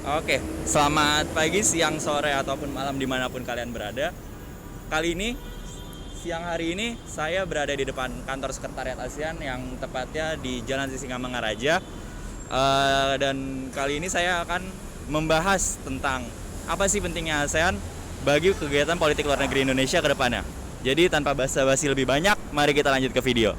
Oke, selamat pagi, siang, sore, ataupun malam dimanapun kalian berada. Kali ini, siang hari ini, saya berada di depan kantor sekretariat ASEAN yang tepatnya di Jalan Sisingamangaraja. Dan kali ini saya akan membahas tentang apa sih pentingnya ASEAN bagi kegiatan politik luar negeri Indonesia ke depannya. Jadi tanpa basa-basi lebih banyak, mari kita lanjut ke video.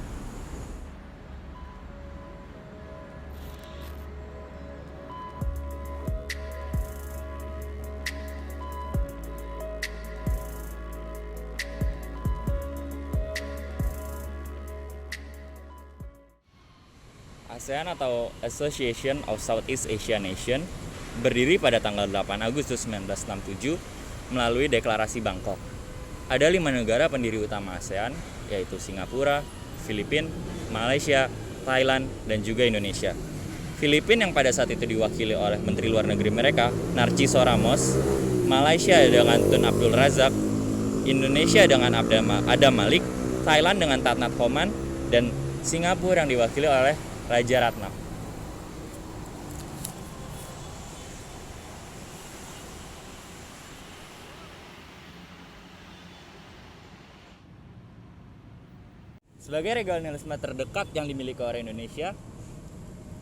ASEAN atau Association of Southeast Asian Nation berdiri pada tanggal 8 Agustus 1967 melalui Deklarasi Bangkok. Ada 5 negara pendiri utama ASEAN, yaitu Singapura, Filipina, Malaysia, Thailand, dan juga Indonesia. Filipina yang pada saat itu diwakili oleh Menteri Luar Negeri mereka, Narciso Ramos, Malaysia dengan Tun Abdul Razak, Indonesia dengan Adam Malik, Thailand dengan Tatnat Homan, dan Singapura yang diwakili oleh Raja Ratnam. Sebagai regionalisme terdekat yang dimiliki oleh Indonesia,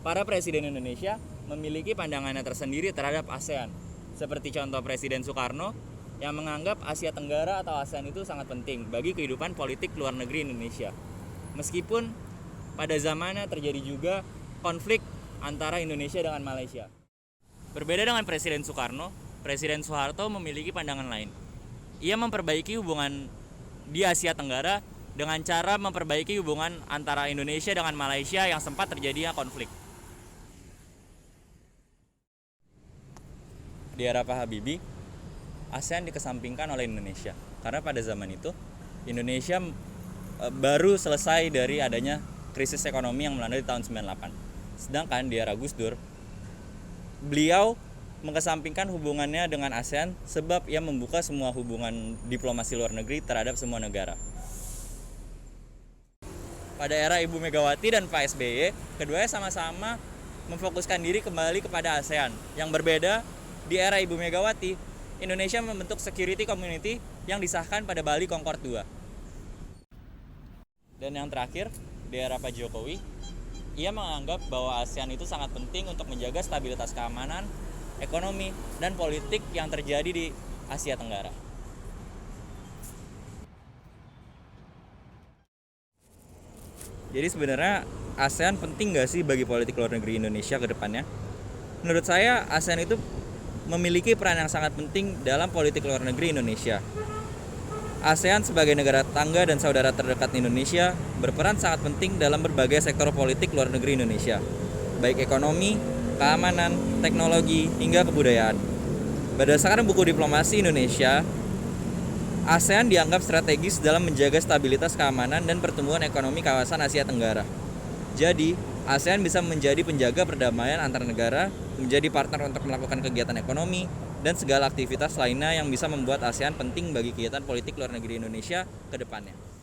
para presiden Indonesia memiliki pandangannya tersendiri terhadap ASEAN. Seperti contoh Presiden Soekarno yang menganggap Asia Tenggara atau ASEAN itu sangat penting bagi kehidupan politik luar negeri Indonesia. Meskipun pada zamannya terjadi juga konflik antara Indonesia dengan Malaysia. Berbeda dengan Presiden Soekarno, Presiden Soeharto memiliki pandangan lain. Ia memperbaiki hubungan di Asia Tenggara dengan cara memperbaiki hubungan antara Indonesia dengan Malaysia yang sempat terjadi konflik. Di era Pak Habibie, ASEAN dikesampingkan oleh Indonesia karena pada zaman itu Indonesia baru selesai dari adanya krisis ekonomi yang melanda di tahun 98. Sedangkan di era Gus Dur, beliau mengesampingkan hubungannya dengan ASEAN sebab ia membuka semua hubungan diplomasi luar negeri terhadap semua negara. Pada era Ibu Megawati dan Pak SBY, keduanya sama-sama memfokuskan diri kembali kepada ASEAN. Yang berbeda, di era Ibu Megawati, Indonesia membentuk security community yang disahkan pada Bali Concord II. Dan yang terakhir, di era Pak Jokowi, ia menganggap bahwa ASEAN itu sangat penting untuk menjaga stabilitas keamanan, ekonomi, dan politik yang terjadi di Asia Tenggara. Jadi sebenarnya ASEAN penting nggak sih bagi politik luar negeri Indonesia ke depannya? Menurut saya, ASEAN itu memiliki peran yang sangat penting dalam politik luar negeri Indonesia. ASEAN sebagai negara tetangga dan saudara terdekat Indonesia berperan sangat penting dalam berbagai sektor politik luar negeri Indonesia, baik ekonomi, keamanan, teknologi, hingga kebudayaan. Berdasarkan buku Diplomasi Indonesia, ASEAN dianggap strategis dalam menjaga stabilitas keamanan dan pertumbuhan ekonomi kawasan Asia Tenggara. Jadi, ASEAN bisa menjadi penjaga perdamaian antar negara, menjadi partner untuk melakukan kegiatan ekonomi, dan segala aktivitas lainnya yang bisa membuat ASEAN penting bagi kegiatan politik luar negeri Indonesia ke depannya.